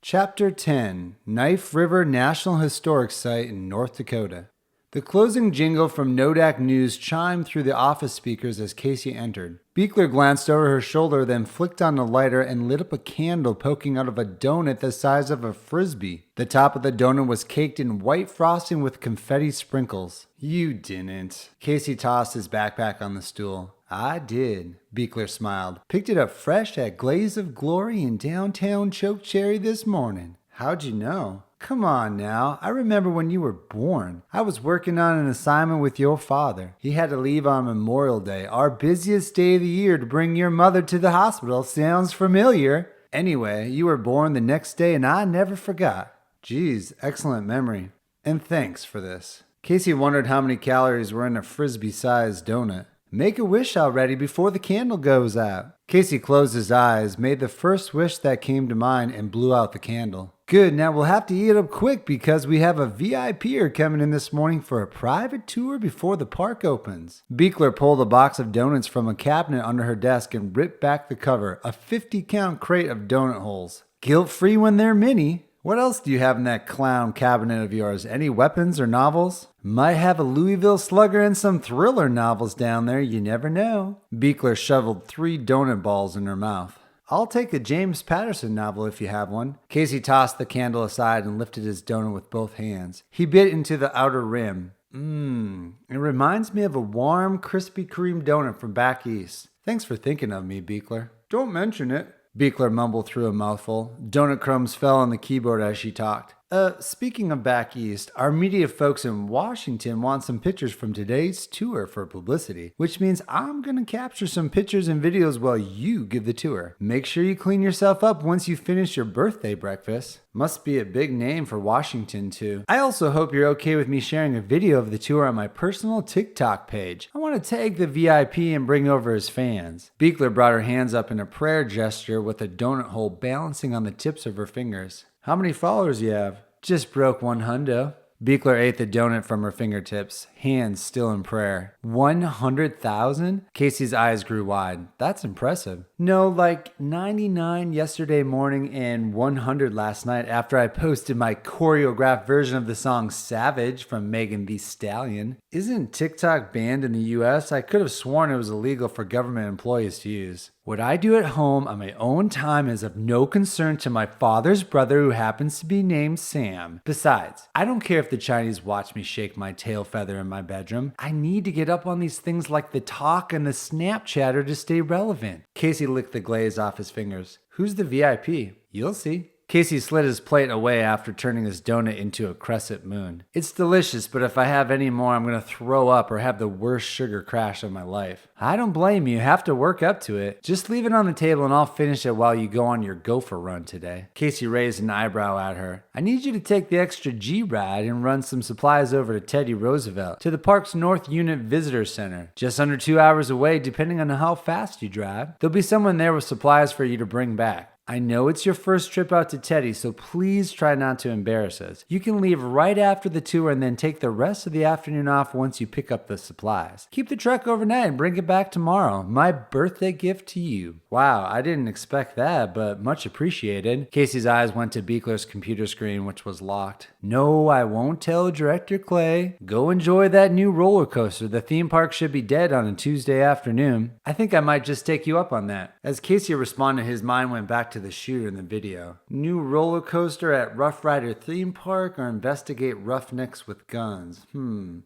Chapter 10, Knife River National Historic Site in North Dakota. The closing jingle from Nodak News chimed through the office speakers as Casey entered. Beekler glanced over her shoulder, then flicked on the lighter and lit up a candle poking out of a donut the size of a frisbee. The top of the donut was caked in white frosting with confetti sprinkles. You didn't. Casey tossed his backpack on the stool. I did, Beekler smiled. Picked it up fresh at Glaze of Glory in downtown Chokecherry this morning. How'd you know? Come on now, I remember when you were born. I was working on an assignment with your father. He had to leave on Memorial Day, our busiest day of the year, to bring your mother to the hospital. Sounds familiar. Anyway, you were born the next day and I never forgot. Geez, excellent memory. And thanks for this. Casey wondered how many calories were in a frisbee-sized donut. Make a wish already before the candle goes out. Casey closed his eyes, made the first wish that came to mind, and blew out the candle. Good, now we'll have to eat up quick because we have a VIPer coming in this morning for a private tour before the park opens. Beekler pulled a box of donuts from a cabinet under her desk and ripped back the cover, a 50-count crate of donut holes. Guilt-free when they're mini. What else do you have in that clown cabinet of yours? Any weapons or novels? Might have a Louisville Slugger and some thriller novels down there, you never know. Beekler shoveled 3 donut balls in her mouth. I'll take a James Patterson novel if you have one. Casey tossed the candle aside and lifted his donut with both hands. He bit into the outer rim. It reminds me of a warm, Krispy Kreme donut from back east. Thanks for thinking of me, Beekler. Don't mention it. Beekler mumbled through a mouthful. Donut crumbs fell on the keyboard as she talked. Speaking of back east, our media folks in Washington want some pictures from today's tour for publicity, which means I'm gonna capture some pictures and videos while you give the tour. Make sure you clean yourself up once you finish your birthday breakfast. Must be a big name for Washington, too. I also hope you're okay with me sharing a video of the tour on my personal TikTok page. I want to tag the VIP and bring over his fans. Beekler brought her hands up in a prayer gesture with a donut hole balancing on the tips of her fingers. How many followers you have? Just broke 100. Beekler ate the donut from her fingertips, hands still in prayer. 100,000? Casey's eyes grew wide. That's impressive. No, like 99 yesterday morning and 100 last night after I posted my choreographed version of the song Savage from Megan Thee Stallion. Isn't TikTok banned in the US? I could have sworn it was illegal for government employees to use. What I do at home on my own time is of no concern to my father's brother who happens to be named Sam. Besides, I don't care if the Chinese watch me shake my tail feather in my bedroom. I need to get up on these things like the talk and the Snapchatter to stay relevant. Casey licked the glaze off his fingers. Who's the VIP? You'll see. Casey slid his plate away after turning his donut into a crescent moon. It's delicious, but if I have any more, I'm going to throw up or have the worst sugar crash of my life. I don't blame you. You have to work up to it. Just leave it on the table and I'll finish it while you go on your gopher run today. Casey raised an eyebrow at her. I need you to take the extra G ride and run some supplies over to Teddy Roosevelt, to the park's North Unit Visitor Center. Just under 2 hours away, depending on how fast you drive. There'll be someone there with supplies for you to bring back. I know it's your first trip out to Teddy, so please try not to embarrass us. You can leave right after the tour and then take the rest of the afternoon off once you pick up the supplies. Keep the truck overnight and bring it back tomorrow. My birthday gift to you. Wow, I didn't expect that, but much appreciated. Casey's eyes went to Beekler's computer screen, which was locked. No, I won't tell Director Clay. Go enjoy that new roller coaster. The theme park should be dead on a Tuesday afternoon. I think I might just take you up on that. As Casey responded, his mind went back to the shooter in the video. New roller coaster at Rough Rider theme park or investigate roughnecks with guns?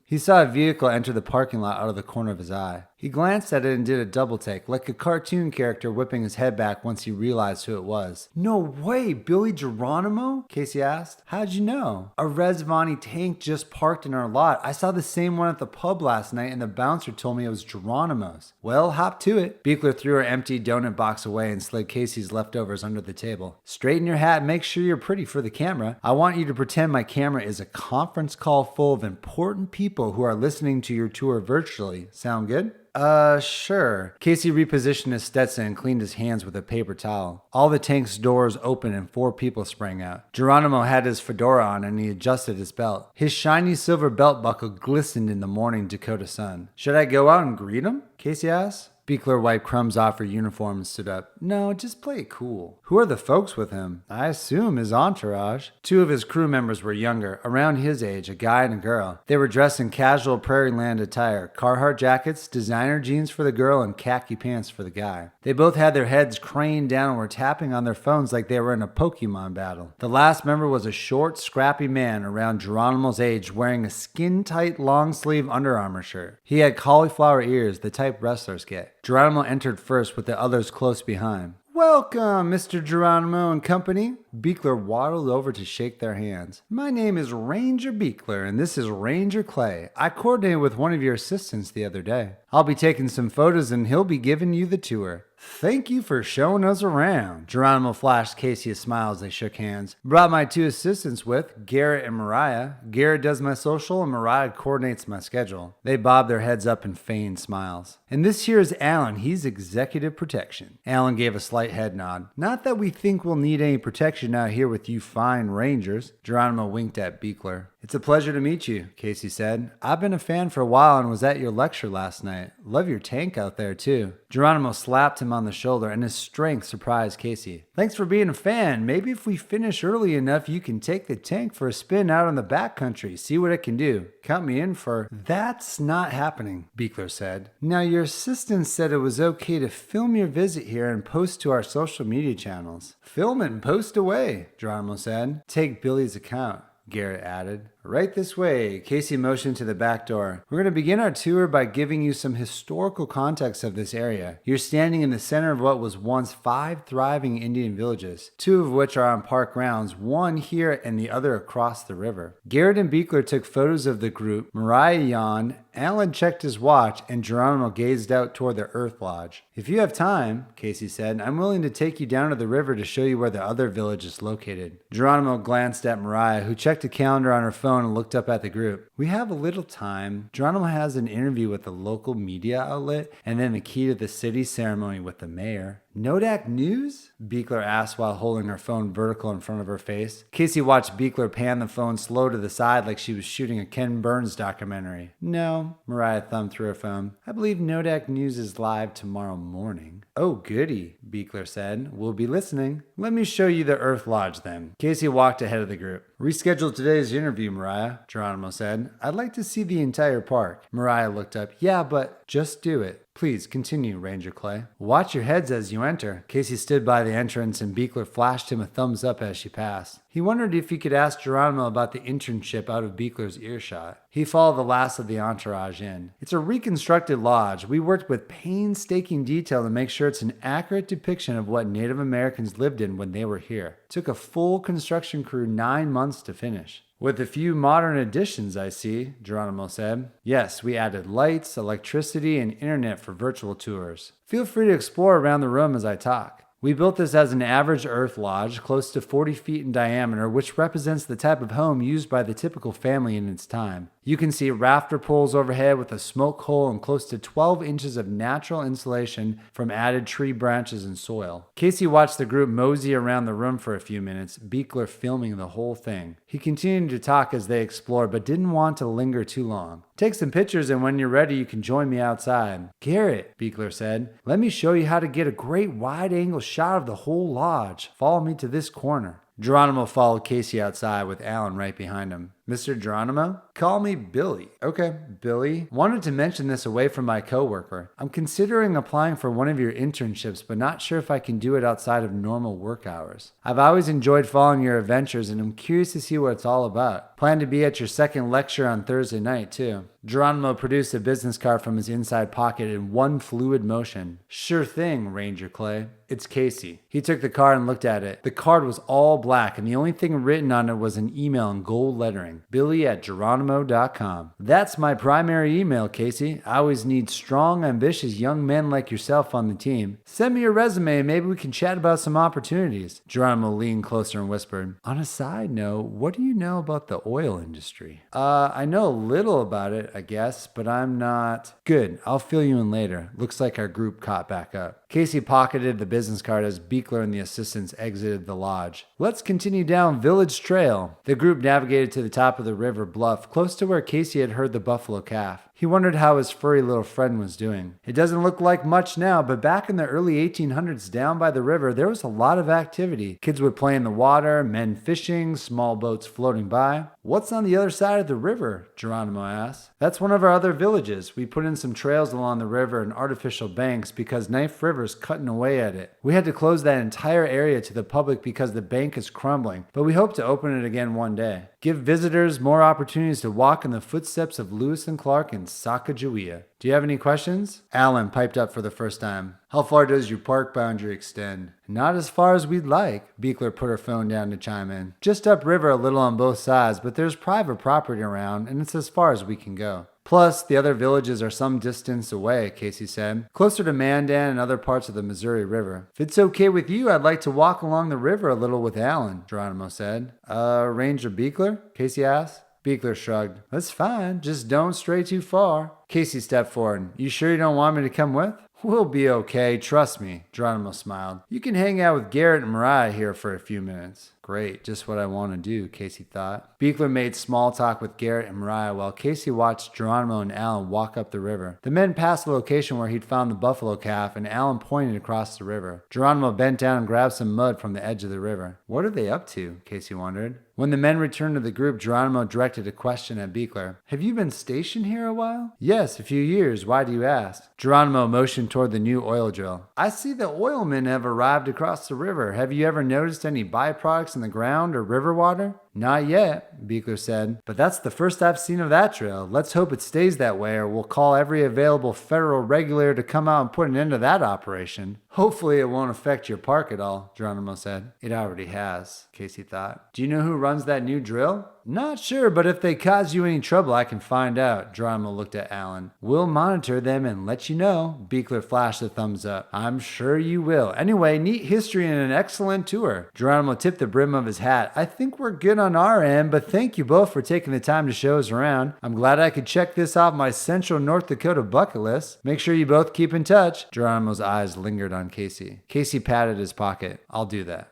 He saw a vehicle enter the parking lot out of the corner of his eye. He glanced at it and did a double take, like a cartoon character whipping his head back once he realized who it was. No way, Billy Geronimo? Casey asked. How'd you know? A Res Vonnie tank just parked in our lot. I saw the same one at the pub last night and the bouncer told me it was Geronimo's. Well, hop to it. Beekler threw her empty donut box away and slid Casey's leftovers under the table. Straighten your hat and make sure you're pretty for the camera. I want you to pretend my camera is a conference call full of important people who are listening to your tour virtually. Sound good? Sure. Casey repositioned his Stetson and cleaned his hands with a paper towel. All the tank's doors opened and 4 people sprang out. Geronimo had his fedora on and he adjusted his belt. His shiny silver belt buckle glistened in the morning Dakota sun. Should I go out and greet him? Casey asked. Beekler wiped crumbs off her uniform and stood up. No, just play it cool. Who are the folks with him? I assume his entourage. Two of his crew members were younger, around his age, a guy and a girl. They were dressed in casual Prairie Land attire, Carhartt jackets, designer jeans for the girl, and khaki pants for the guy. They both had their heads craned down and were tapping on their phones like they were in a Pokemon battle. The last member was a short, scrappy man around Geronimo's age wearing a skin-tight, long-sleeve Under Armour shirt. He had cauliflower ears, the type wrestlers get. Geronimo entered first with the others close behind. Welcome, Mr. Geronimo and company. Beekler waddled over to shake their hands. My name is Ranger Beekler, and this is Ranger Clay. I coordinated with one of your assistants the other day. I'll be taking some photos, and he'll be giving you the tour. Thank you for showing us around. Geronimo flashed Casey a smile as they shook hands. Brought my two assistants with, Garrett and Mariah. Garrett does my social and Mariah coordinates my schedule. They bobbed their heads up and feigned smiles. And this here is Alan. He's executive protection. Alan gave a slight head nod. Not that we think we'll need any protection out here with you fine rangers. Geronimo winked at Beekler. It's a pleasure to meet you, Casey said. I've been a fan for a while and was at your lecture last night. Love your tank out there, too. Geronimo slapped him on the shoulder, and his strength surprised Casey. Thanks for being a fan. Maybe if we finish early enough, you can take the tank for a spin out on the backcountry. See what it can do. Count me in for... That's not happening, Beekler said. Now, your assistant said it was okay to film your visit here and post to our social media channels. Film and post away, Geronimo said. Take Billy's account, Garrett added. Right this way, Casey motioned to the back door. We're going to begin our tour by giving you some historical context of this area. You're standing in the center of what was once 5 thriving Indian villages, 2 of which are on park grounds, one here and the other across the river. Garrett and Beekler took photos of the group, Mariah yawned, Alan checked his watch, and Geronimo gazed out toward the Earth Lodge. If you have time, Casey said, I'm willing to take you down to the river to show you where the other village is located. Geronimo glanced at Mariah, who checked a calendar on her phone and looked up at the group. We have a little time. Geronimo has an interview with a local media outlet and then the key to the city ceremony with the mayor. Nodak News? Beekler asked while holding her phone vertical in front of her face. Casey watched Beekler pan the phone slow to the side like she was shooting a Ken Burns documentary. No, Mariah thumbed through her phone. I believe Nodak News is live tomorrow morning. Oh, goody, Beekler said. We'll be listening. Let me show you the Earth Lodge then. Casey walked ahead of the group. Reschedule today's interview, Mariah, Geronimo said. I'd like to see the entire park. Mariah looked up. Yeah, but just do it. Please continue, Ranger Clay. Watch your heads as you enter. Casey stood by the entrance and Beekler flashed him a thumbs up as she passed. He wondered if he could ask Geronimo about the internship out of Beekler's earshot. He followed the last of the entourage in. It's a reconstructed lodge. We worked with painstaking detail to make sure it's an accurate depiction of what Native Americans lived in when they were here. It took a full construction crew 9 months to finish. With a few modern additions, I see, Geronimo said. Yes, we added lights, electricity, and internet for virtual tours. Feel free to explore around the room as I talk. We built this as an average earth lodge, close to 40 feet in diameter, which represents the type of home used by the typical family in its time. You can see rafter poles overhead with a smoke hole and close to 12 inches of natural insulation from added tree branches and soil. Casey watched the group mosey around the room for a few minutes, Beekler filming the whole thing. He continued to talk as they explored, but didn't want to linger too long. Take some pictures, and when you're ready, you can join me outside. Garrett, Beekler said, let me show you how to get a great wide-angle shot of the whole lodge. Follow me to this corner. Geronimo followed Casey outside with Alan right behind him. Mr. Geronimo? Call me Billy. Okay, Billy. Wanted to mention this away from my coworker. I'm considering applying for one of your internships, but not sure if I can do it outside of normal work hours. I've always enjoyed following your adventures, and I'm curious to see what it's all about. Plan to be at your second lecture on Thursday night, too. Geronimo produced a business card from his inside pocket in one fluid motion. Sure thing, Ranger Clay. It's Casey. He took the card and looked at it. The card was all black, and the only thing written on it was an email in gold lettering. Billy@Geronimo.com. That's my primary email, Casey. I always need strong, ambitious young men like yourself on the team. Send me your resume and maybe we can chat about some opportunities. Geronimo leaned closer and whispered, on a side note, what do you know about the oil industry? I know a little about it, I guess, but I'm not... Good, I'll fill you in later. Looks like our group caught back up. Casey pocketed the business card as Beekler and the assistants exited the lodge. Let's continue down Village Trail. The group navigated to the top of the river bluff, close to where Casey had heard the buffalo calf. He wondered how his furry little friend was doing. It doesn't look like much now, but back in the early 1800s down by the river, there was a lot of activity. Kids would play in the water, men fishing, small boats floating by. What's on the other side of the river? Geronimo asked. That's one of our other villages. We put in some trails along the river and artificial banks because Knife River's cutting away at it. We had to close that entire area to the public because the bank is crumbling, but we hope to open it again one day. Give visitors more opportunities to walk in the footsteps of Lewis and Clark in Sacagawea. Do you have any questions? Alan piped up for the first time. How far does your park boundary extend? Not as far as we'd like. Beekler put her phone down to chime in. Just upriver a little on both sides, but there's private property around, and it's as far as we can go. Plus, the other villages are some distance away, Casey said, closer to Mandan and other parts of the Missouri River. If it's okay with you, I'd like to walk along the river a little with Alan, Geronimo said. Ranger Beekler? Casey asked. Beekler shrugged. That's fine, just don't stray too far. Casey stepped forward. You sure you don't want me to come with? We'll be okay, trust me, Geronimo smiled. You can hang out with Garrett and Mariah here for a few minutes. Great, just what I want to do, Casey thought. Beekler made small talk with Garrett and Mariah while Casey watched Geronimo and Alan walk up the river. The men passed the location where he'd found the buffalo calf, and Alan pointed across the river. Geronimo bent down and grabbed some mud from the edge of the river. What are they up to? Casey wondered. When the men returned to the group, Geronimo directed a question at Beekler. Have you been stationed here a while? Yes, a few years. Why do you ask? Geronimo motioned toward the new oil drill. I see the oilmen have arrived across the river. Have you ever noticed any byproducts in the ground or river water? Not yet, Beekler said, but that's the first I've seen of that drill. Let's hope it stays that way, or we'll call every available federal regulator to come out and put an end to that operation. Hopefully it won't affect your park at all, Geronimo said. It already has, Casey thought. Do you know who runs that new drill? Not sure, but if they cause you any trouble, I can find out. Geronimo looked at Alan. We'll monitor them and let you know. Beekler flashed a thumbs up. I'm sure you will. Anyway, neat history and an excellent tour. Geronimo tipped the brim of his hat. I think we're good on our end, but thank you both for taking the time to show us around. I'm glad I could check this off my central North Dakota bucket list. Make sure you both keep in touch. Geronimo's eyes lingered on Casey. Casey patted his pocket. I'll do that.